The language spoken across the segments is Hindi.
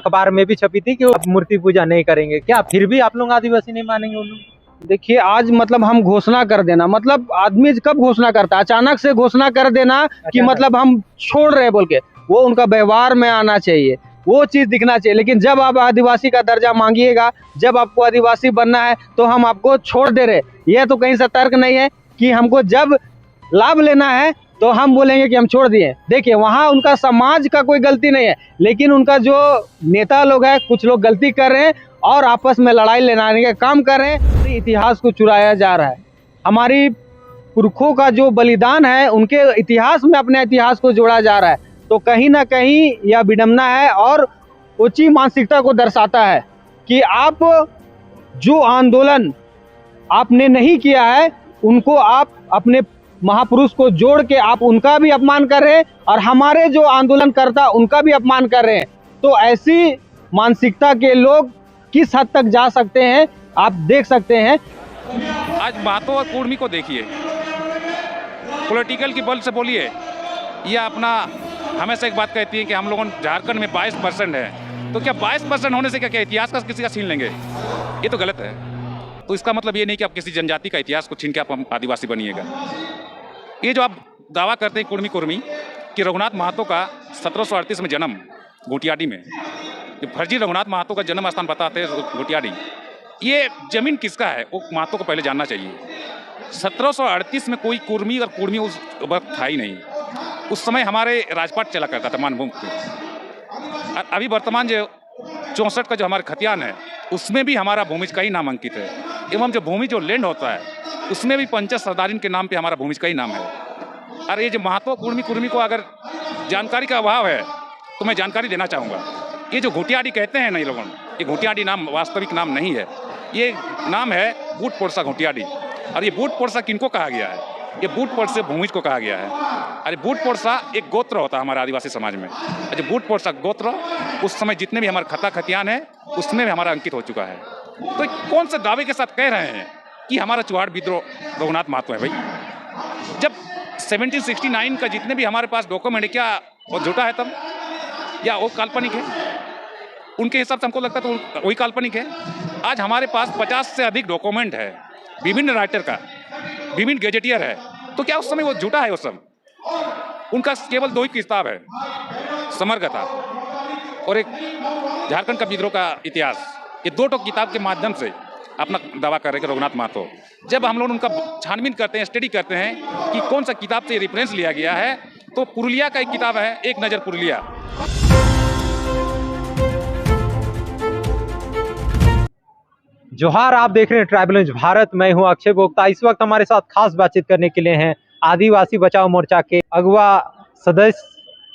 अखबार में भी छपी थी कि वो मूर्ति पूजा नहीं करेंगे। क्या फिर भी आप लोग आदिवासी नहीं मानेंगे उन लोग? देखिए, आज मतलब हम घोषणा कर देना, मतलब आदमी कब घोषणा करता है? अचानक से घोषणा कर देना कि मतलब हम छोड़ रहे हैं बोल के, वो उनका व्यवहार में आना चाहिए, वो चीज दिखना चाहिए। लेकिन जब आप आदिवासी का दर्जा मांगिएगा, जब आपको आदिवासी बनना है, तो हम आपको छोड़ दे रहे, यह तो कहीं से तर्क नहीं है कि हमको जब लाभ लेना है तो हम बोलेंगे कि हम छोड़ दिए। देखिए, वहाँ उनका समाज का कोई गलती नहीं है, लेकिन उनका जो नेता लोग हैं, कुछ लोग गलती कर रहे हैं और आपस में लड़ाई लेने का काम कर रहे हैं। इतिहास को चुराया जा रहा है। हमारी पुरखों का जो बलिदान है, उनके इतिहास में अपने इतिहास को जोड़ा जा रहा है। तो कहीं ना कहीं यह विडंबना है और ऊंची मानसिकता को दर्शाता है कि आप जो आंदोलन आपने नहीं किया है, उनको आप अपने महापुरुष को जोड़ के आप उनका भी अपमान कर रहे हैं और हमारे जो आंदोलनकर्ता उनका भी अपमान कर रहे हैं। तो ऐसी मानसिकता के लोग किस हद तक जा सकते हैं, आप देख सकते हैं। आज महतो और कुर्मी को देखिए, पॉलिटिकल की बल से बोलिए या अपना हमेशा एक बात कहती है कि हम लोगों झारखंड में 22% है, तो क्या 22% होने से क्या इतिहास का किसी का छीन लेंगे? ये तो गलत है। तो इसका मतलब ये नहीं कि आप किसी जनजाति का इतिहास को छीन के आप आदिवासी बनिएगा। ये जो आप दावा करते हैं कुर्मी कि रघुनाथ महतो का 1738 में जन्म घोटियाडी में, जो फर्जी रघुनाथ महतो का जन्म स्थान बताते हैं घोटियाडी, ये जमीन किसका है वो महतो को पहले जानना चाहिए। 1738 में कोई कुर्मी और कुर्मी उस वक्त था ही नहीं। उस समय हमारे राजपाट चला करता था मानभूमि पे। अभी वर्तमान जो 64 का जो हमारे खतियान है, उसमें भी हमारा भूमिज का ही नाम अंकित है। एवं जो भूमि जो लैंड होता है, उसमें भी पंचायत सरदारिन के नाम पे हमारा भूमिज का ही नाम है। और ये जो महतो कुर्मी को अगर जानकारी का अभाव है तो मैं जानकारी देना चाहूँगा। ये जो घोटियाडी कहते हैं ना, ये लोगों, ये घोटियाडी नाम वास्तविक नाम नहीं है। ये नाम है बूट पोरसा घोटियाडी। और ये बूट पोरसा किनको कहा गया है? ये बूट पोरसा भूमिज को कहा गया है। अरे बूट पोरसा एक गोत्र होता है हमारे आदिवासी समाज में। जो बूट पोरसा गोत्र उस समय जितने भी हमारे खता खतियान है, उसमें भी हमारा अंकित हो चुका है। तो कौन से दावे के साथ कह रहे हैं कि हमारा चुहाड़ विद्रोह रघुनाथ महतो है? भाई, जब 1769 का जितने भी हमारे पास डॉक्यूमेंट है, क्या वो झूठा है तब या वो काल्पनिक है? उनके हिसाब से हमको लगता है तो वही काल्पनिक है। आज हमारे पास 50 से अधिक डॉक्यूमेंट है विभिन्न राइटर का, विभिन्न गेजेटियर है। तो क्या उस समय वो झूठा है? उस समय उनका केवल 2 ही किताब है, समरकथा और एक झारखंड का विद्रोह का इतिहास। ये 2 किताब के माध्यम से अपना दावा कर रहे हैं रघुनाथ महतो। जब हम लोग उनका छानबीन करते हैं, स्टडी करते हैं कि कौन सा किताब से रेफरेंस लिया गया है, तो पुरुलिया का एक किताब है, एक नज़र पुरुलिया। जोहार, आप देख रहे हैं ट्राइबल न्यूज भारत। मैं हूं अक्षय गुप्ता। इस वक्त हमारे साथ खास बातचीत करने के लिए हैं आदिवासी बचाओ मोर्चा के अगवा सदस्य,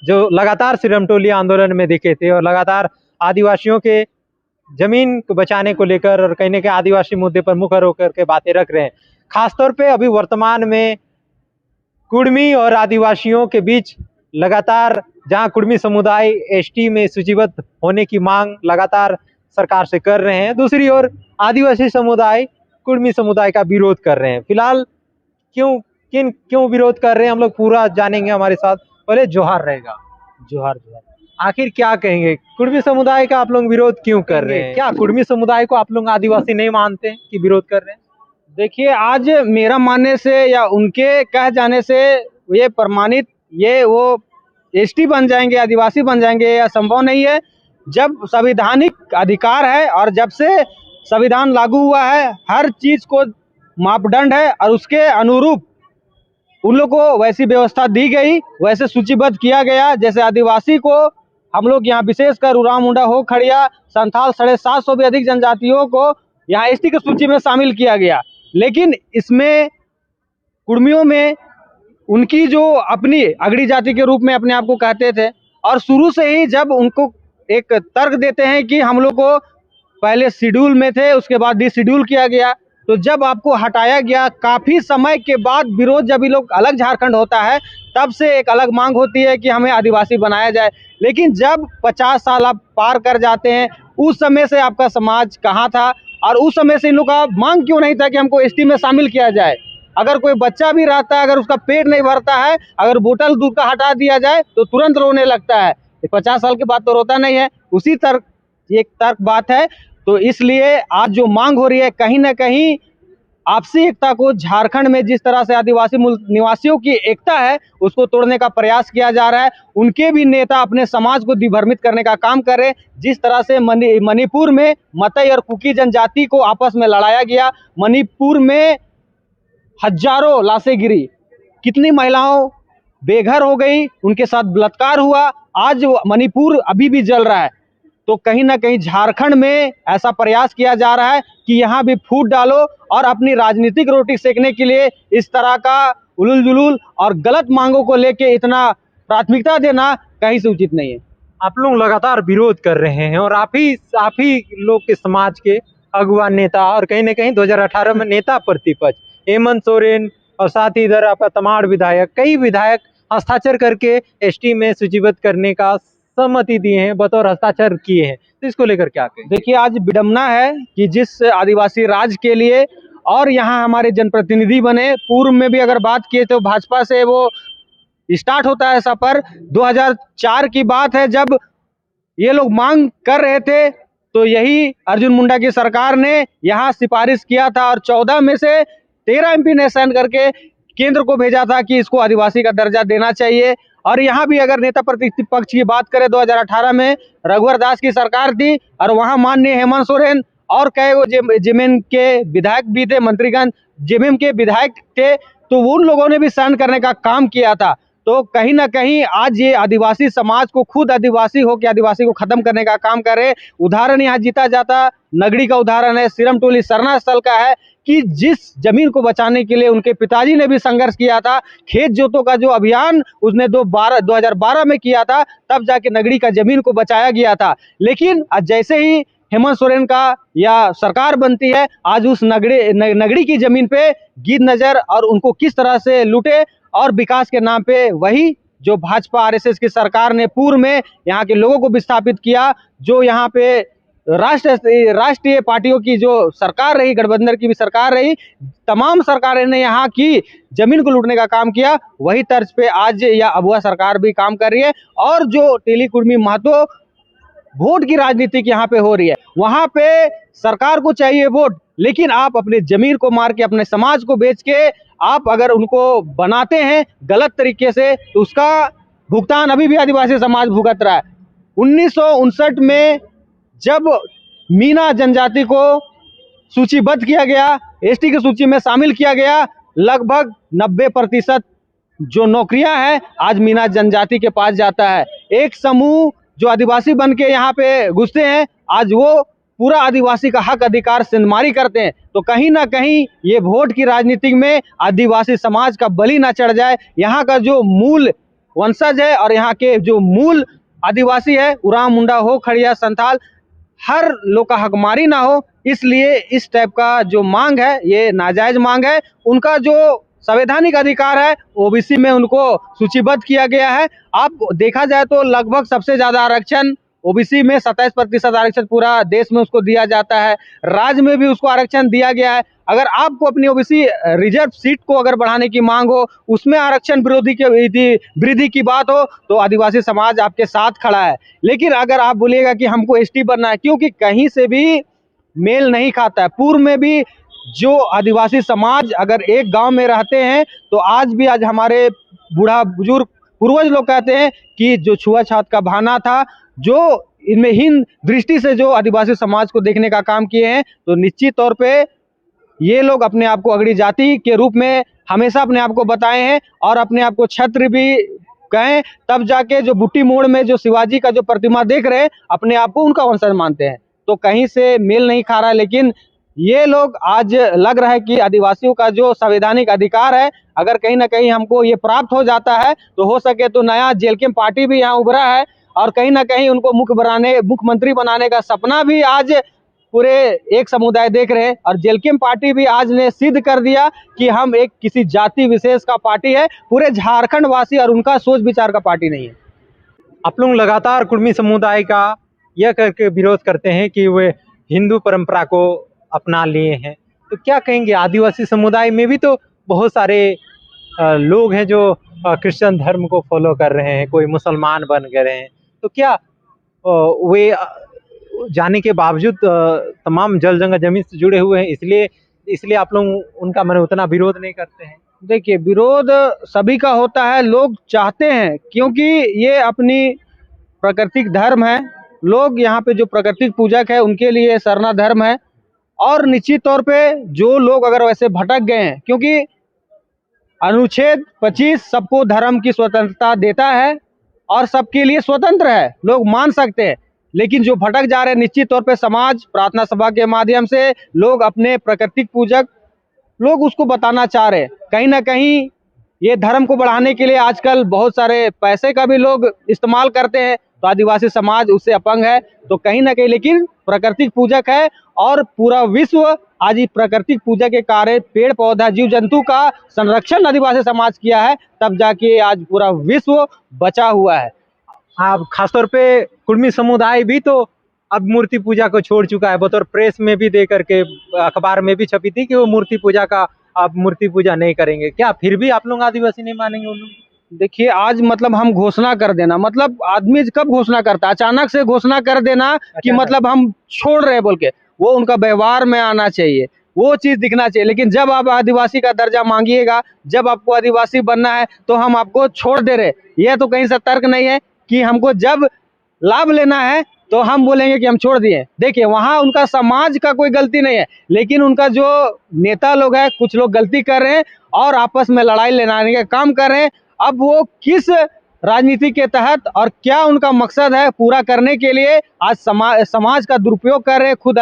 जो लगातार सिरमटोली आंदोलन में दिखे थे और लगातार आदिवासियों के जमीन को बचाने को लेकर और कहीं ना कहीं आदिवासी मुद्दे पर मुखर होकर के बातें रख रहे हैं। खासतौर पे अभी वर्तमान में कुर्मी और आदिवासियों के बीच लगातार, जहां कुर्मी समुदाय एसटी में सूचीबद्ध होने की मांग लगातार सरकार से कर रहे हैं, दूसरी ओर आदिवासी समुदाय कुर्मी समुदाय का विरोध कर रहे हैं। फिलहाल क्यों विरोध कर रहे हैं, हम लोग पूरा जानेंगे। हमारे साथ पहले जोहार रहेगा। जोहार। आखिर क्या कहेंगे, कुर्मी समुदाय का आप लोग विरोध क्यों कर रहे हैं? क्या कुर्मी समुदाय को आप लोग आदिवासी नहीं मानते हैं कि विरोध कर रहे हैं? देखिए, आज मेरा मानने से या उनके कह जाने से ये प्रमाणित, ये वो एसटी बन जाएंगे, आदिवासी बन जाएंगे, या संभव नहीं है। जब संवैधानिक अधिकार है और जब से संविधान लागू हुआ है, हर चीज को मापदंड है और उसके अनुरूप उन लोग को वैसी व्यवस्था दी गई, वैसे सूचीबद्ध किया गया। जैसे आदिवासी को हम लोग यहाँ विशेषकर उराव मुंडा हो खड़िया संथाल 750 भी अधिक जनजातियों को यहाँ एसटी की सूची में शामिल किया गया। लेकिन इसमें कुर्मियों में उनकी जो अपनी अगड़ी जाति के रूप में अपने आप को कहते थे, और शुरू से ही जब उनको एक तर्क देते हैं कि हम लोग को पहले शेड्यूल में थे, उसके बाद डिशेड्यूल किया गया, तो जब आपको हटाया गया, काफ़ी समय के बाद विरोध, जब ये लोग अलग झारखंड होता है, तब से एक अलग मांग होती है कि हमें आदिवासी बनाया जाए। लेकिन जब 50 साल आप पार कर जाते हैं, उस समय से आपका समाज कहाँ था और उस समय से इन लोग का मांग क्यों नहीं था कि हमको एसटी में शामिल किया जाए? अगर कोई बच्चा भी रहता है, अगर उसका पेट नहीं भरता है, अगर बोतल दूध का हटा दिया जाए तो तुरंत रोने लगता है। 50 साल के बाद तो रोता नहीं है। उसी तरह ये एक तर्क बात है। तो इसलिए आज जो मांग हो रही है, कहीं ना कहीं आपसी एकता को झारखंड में जिस तरह से आदिवासी मूल निवासियों की एकता है उसको तोड़ने का प्रयास किया जा रहा है। उनके भी नेता अपने समाज को दिभ्रमित करने का काम कर रहे हैं। जिस तरह से मणिपुर में मतई और कुकी जनजाति को आपस में लड़ाया गया, मणिपुर में हजारों लाशें गिरी, कितनी महिलाओं बेघर हो गई, उनके साथ बलात्कार हुआ, आज मणिपुर अभी भी जल रहा है। तो कहीं ना कहीं झारखंड में ऐसा प्रयास किया जा रहा है कि यहाँ भी फूट डालो और अपनी राजनीतिक रोटी सेकने के लिए इस तरह का उलूल जुलूल और गलत मांगों को लेके इतना प्राथमिकता देना कहीं से उचित नहीं है। आप लोग लगातार विरोध कर रहे हैं और आप ही लोग के समाज के अगुआ नेता और कहीं ना कहीं 2018 में नेता प्रतिपक्ष हेमंत सोरेन और साथ ही इधर आपका तमाड़ विधायक, कई विधायक हस्ताक्षर करके एसटी में सूचीबद्ध करने का सहमति दिए हैं, बतौर हस्ताक्षर किए हैं। तो इसको लेकर क्या कहें? देखिए, आज विडम्बना है कि जिस आदिवासी राज के लिए और यहाँ हमारे जनप्रतिनिधि बने, पूर्व में भी अगर बात किए तो भाजपा से वो स्टार्ट होता है सफर। 2004 की बात है जब ये लोग मांग कर रहे थे तो यही अर्जुन मुंडा की सरकार ने यहाँ सिफारिश किया था और 14 में से 13 एमपी ने साइन करके केंद्र को भेजा था कि इसको आदिवासी का दर्जा देना चाहिए। और यहाँ भी अगर नेता प्रतिपक्ष की बात करें, 2018 में रघुवर दास की सरकार थी और वहाँ माननीय हेमंत सोरेन और कई वो जेएमएम के विधायक भी थे, मंत्रीगण जेएमएम के विधायक थे, तो उन लोगों ने भी साइन करने का काम किया था। तो कहीं ना कहीं आज ये आदिवासी समाज को, खुद आदिवासी हो के आदिवासी को खत्म करने का काम करे। उदाहरण यहाँ जीता जाता नगड़ी का उदाहरण है, सिरमटोली सरना स्थल का है कि जिस जमीन को बचाने के लिए उनके पिताजी ने भी संघर्ष किया था, खेत जोतों का जो अभियान उसने 2012 में किया था, तब जाके नगड़ी का जमीन को बचाया गया था। लेकिन आज जैसे ही हेमंत सोरेन का या सरकार बनती है, आज उस नगड़ी की जमीन पे गिद्ध नजर और उनको किस तरह से लूटे और विकास के नाम पे वही जो भाजपा आरएसएस की सरकार ने पूर्व में यहाँ के लोगों को विस्थापित किया, जो यहाँ पे राष्ट्रीय पार्टियों की जो सरकार रही, गठबंधन की भी सरकार रही, तमाम सरकारें ने यहाँ की जमीन को लूटने का काम किया, वही तर्ज पे आज यह अबुआ सरकार भी काम कर रही है। और जो टेली कुर्मी महतो वोट की राजनीति यहाँ पे हो रही है, वहां पे सरकार को चाहिए वोट, लेकिन आप अपने जमीन को मार के, अपने समाज को बेच के आप अगर उनको बनाते हैं गलत तरीके से, तो उसका भुगतान अभी भी आदिवासी समाज भुगत रहा है। 1959 में जब मीना जनजाति को सूचीबद्ध किया गया, एसटी की सूची में शामिल किया गया, लगभग 90% जो नौकरियां हैं आज मीना जनजाति के पास जाता है। एक समूह जो आदिवासी बन के यहाँ पे घुसते हैं, आज वो पूरा आदिवासी का हक अधिकार सिंधमारी करते हैं। तो कहीं ना कहीं ये वोट की राजनीति में आदिवासी समाज का बलि ना चढ़ जाए। यहाँ का जो मूल वंशज है और यहाँ के जो मूल आदिवासी है, उरांव, मुंडा हो, खड़िया, संथाल, हर लोग का हकमारी ना हो, इसलिए इस टाइप का जो मांग है ये नाजायज मांग है। उनका जो संवैधानिक अधिकार है ओबीसी में उनको सूचीबद्ध किया गया है। आप देखा जाए तो लगभग सबसे ज्यादा आरक्षण ओबीसी में 27% आरक्षण पूरा देश में उसको दिया जाता है, राज्य में भी उसको आरक्षण दिया गया है। अगर आपको अपनी ओबीसी रिजर्व सीट को अगर बढ़ाने की मांग हो, उसमें आरक्षण वृद्धि की बात हो, तो आदिवासी समाज आपके साथ खड़ा है। लेकिन अगर आप बोलिएगा कि हमको एसटी बनना है, क्योंकि कहीं से भी मेल नहीं खाता है। पूर्व में भी जो आदिवासी समाज अगर एक गांव में रहते हैं, तो आज भी आज हमारे बूढ़ा बुजुर्ग पूर्वज लोग कहते हैं कि जो छुआछूत का भावना था, जो इनमें हीन दृष्टि से जो आदिवासी समाज को देखने का काम किए हैं, तो निश्चित तौर पे ये लोग अपने आप को अगड़ी जाति के रूप में हमेशा अपने आप को बताए हैं और अपने आप को छत्र भी कहें, तब जाके जो बुट्टी मोड़ में जो शिवाजी का जो प्रतिमा देख रहे हैं, अपने आप को उनका वंशज मानते हैं। तो कहीं से मेल नहीं खा रहा है। लेकिन ये लोग आज लग रहा है कि आदिवासियों का जो संवैधानिक अधिकार है, अगर कहीं ना कहीं हमको ये प्राप्त हो जाता है, तो हो सके तो नया जेलकेम पार्टी भी यहाँ उभरा है और कहीं ना कहीं उनको मुख्यमंत्री बनाने का सपना भी आज पूरे एक समुदाय देख रहे हैं। और जेलकेम पार्टी भी आज ने सिद्ध कर दिया कि हम एक किसी जाति विशेष का पार्टी है, पूरे झारखंड वासी और उनका सोच विचार का पार्टी नहीं है। आप लोग लगातार कुर्मी समुदाय का यह करके विरोध करते हैं कि वे हिंदू परंपरा को अपना लिए हैं, तो क्या कहेंगे? आदिवासी समुदाय में भी तो बहुत सारे लोग हैं जो क्रिश्चियन धर्म को फॉलो कर रहे हैं, कोई मुसलमान बन गए हैं, तो क्या वे जाने के बावजूद तमाम जल जंगल जमीन से जुड़े हुए हैं, इसलिए आप लोग उनका मैंने उतना विरोध नहीं करते हैं। देखिए, विरोध सभी का होता है, लोग चाहते हैं, क्योंकि ये अपनी प्राकृतिक धर्म है। लोग यहाँ पे जो प्राकृतिक पूजक है उनके लिए सरना धर्म है। और निश्चित तौर पे जो लोग अगर वैसे भटक गए हैं, क्योंकि अनुच्छेद 25 सबको धर्म की स्वतंत्रता देता है और सबके लिए स्वतंत्र है, लोग मान सकते हैं। लेकिन जो भटक जा रहे हैं, निश्चित तौर पे समाज प्रार्थना सभा के माध्यम से लोग अपने प्राकृतिक पूजक लोग उसको बताना चाह रहे हैं। कहीं ना कहीं ये धर्म को बढ़ाने के लिए आजकल बहुत सारे पैसे का भी लोग इस्तेमाल करते हैं, तो आदिवासी समाज उससे अपंग है। तो कहीं ना कहीं लेकिन प्राकृतिक पूजक है और पूरा विश्व आज ये प्राकृतिक पूजा के कार्य पेड़ पौधा जीव जंतु का संरक्षण आदिवासी समाज किया है, तब जाके आज पूरा विश्व बचा हुआ है। आप खासतौर पे कुर्मी समुदाय भी तो अब मूर्ति पूजा को छोड़ चुका है। बतौर प्रेस में भी दे करके अखबार में भी छपी थी कि वो मूर्ति पूजा का आप मूर्ति पूजा नहीं करेंगे। क्या फिर भी आप लोग आदिवासी नहीं मानेंगे उन लोग? देखिए, आज मतलब हम घोषणा कर देना, मतलब आदमी कब घोषणा करता है? अचानक से घोषणा कर देना कि मतलब हम छोड़ रहे बोल के, वो उनका व्यवहार में आना चाहिए, वो चीज दिखना चाहिए। लेकिन जब आप आदिवासी का दर्जा मांगिएगा, जब आपको आदिवासी बनना है, तो हम आपको छोड़ दे रहे, यह तो कहीं से तर्क नहीं है कि हमको जब लाभ लेना है तो हम बोलेंगे कि हम छोड़ दिए। देखिए, वहाँ उनका समाज का कोई गलती नहीं है, लेकिन उनका जो नेता लोग हैं, कुछ लोग गलती कर रहे हैं और आपस में लड़ाई लेने का काम कर रहे हैं। अब वो किस राजनीति के तहत और क्या उनका मकसद है पूरा करने के लिए आज समाज का दुरुपयोग कर रहे हैं, खुद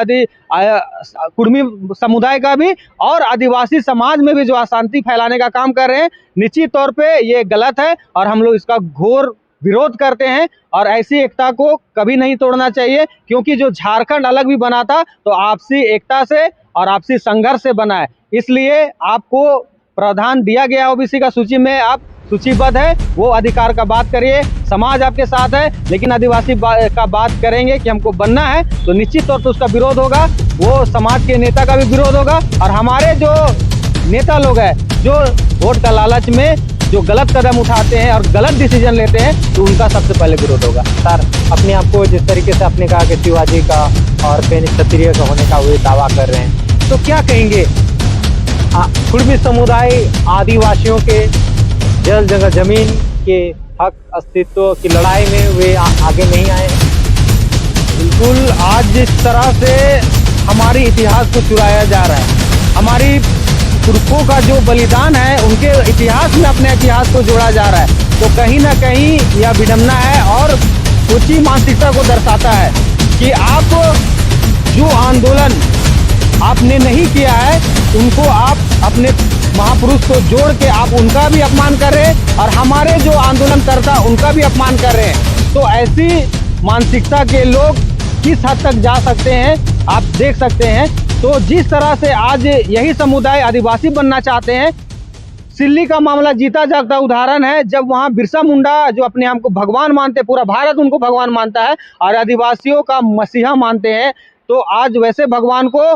कुर्मी समुदाय का भी और आदिवासी समाज में भी जो अशांति फैलाने का काम कर रहे हैं, निश्चित तौर पे ये गलत है और हम लोग इसका घोर विरोध करते हैं। और ऐसी एकता को कभी नहीं तोड़ना चाहिए, क्योंकि जो झारखंड अलग भी बना था तो आपसी एकता से और आपसी संघर्ष से बना है। इसलिए आपको प्रावधान दिया गया ओबीसी का सूची में आप सूचीबद्ध है, वो अधिकार का बात करिए। समाज आपके साथ है, लेकिन आदिवासी का बात करेंगे कि हमको बनना है तो निश्चित तौर पर उसका विरोध होगा। वो समाज के नेता का भी विरोध होगा और हमारे जो नेता लोग हैं जो वोट का लालच में जो गलत कदम उठाते हैं और गलत डिसीजन लेते हैं, तो उनका सबसे पहले विरोध होगा। सर, अपने आप को जिस तरीके से आपने कहा कि शिवाजी का और फिर क्षत्रिय का होने का वो दावा कर रहे हैं, तो क्या कहेंगे कुर्मी समुदाय आदिवासियों के जल जगह जमीन के हक अस्तित्व की लड़ाई में वे आगे नहीं आए हैं? बिल्कुल, आज जिस तरह से हमारी इतिहास को चुराया जा रहा है, हमारी पुरखों का जो बलिदान है उनके इतिहास में अपने इतिहास को जोड़ा जा रहा है, तो कहीं ना कहीं यह विडंबना है और ऊंची मानसिकता को दर्शाता है कि आप जो आंदोलन आपने नहीं किया है उनको आप अपने महापुरुष को जोड़ के आप उनका भी अपमान कर रहे हैं और हमारे जो आंदोलनकर्ता उनका भी अपमान कर रहे हैं। तो ऐसी मानसिकता के लोग किस हद तक जा सकते हैं आप देख सकते हैं। तो जिस तरह से आज यही समुदाय आदिवासी बनना चाहते हैं, सिल्ली का मामला जीता जागता उदाहरण है, जब वहाँ बिरसा मुंडा जो अपने आप को भगवान मानते हैं, पूरा भारत उनको भगवान मानता है और आदिवासियों का मसीहा मानते हैं, तो आज वैसे भगवान को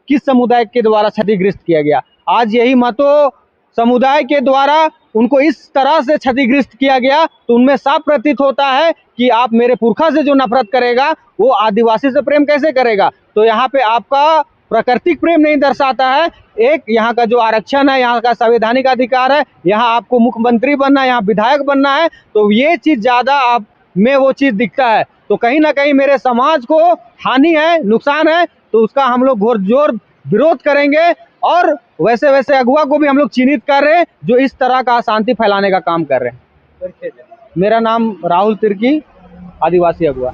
किस समुदाय के द्वारा क्षतिग्रस्त किया गया? आज यही महतो समुदाय के द्वारा उनको इस तरह से क्षतिग्रस्त किया गया, तो उनमें साफ प्रतीत होता है कि आप मेरे पुरखा से जो नफरत करेगा वो आदिवासी से प्रेम कैसे करेगा? तो यहाँ पे आपका प्राकृतिक प्रेम नहीं दर्शाता है, एक यहाँ का जो आरक्षण है, यहाँ का संवैधानिक अधिकार है, यहाँ आपको मुख्यमंत्री बनना है, यहाँ विधायक बनना है, तो ये चीज़ ज़्यादा आप में वो चीज़ दिखता है। तो कहीं ना कहीं मेरे समाज को हानि है, नुकसान है, तो उसका हम लोग घोर जोर विरोध करेंगे और वैसे वैसे अगुआ को भी हम लोग चिन्हित कर रहे हैं जो इस तरह का अशांति फैलाने का काम कर रहे हैं। मेरा नाम राहुल तिर्की, आदिवासी अगुआ।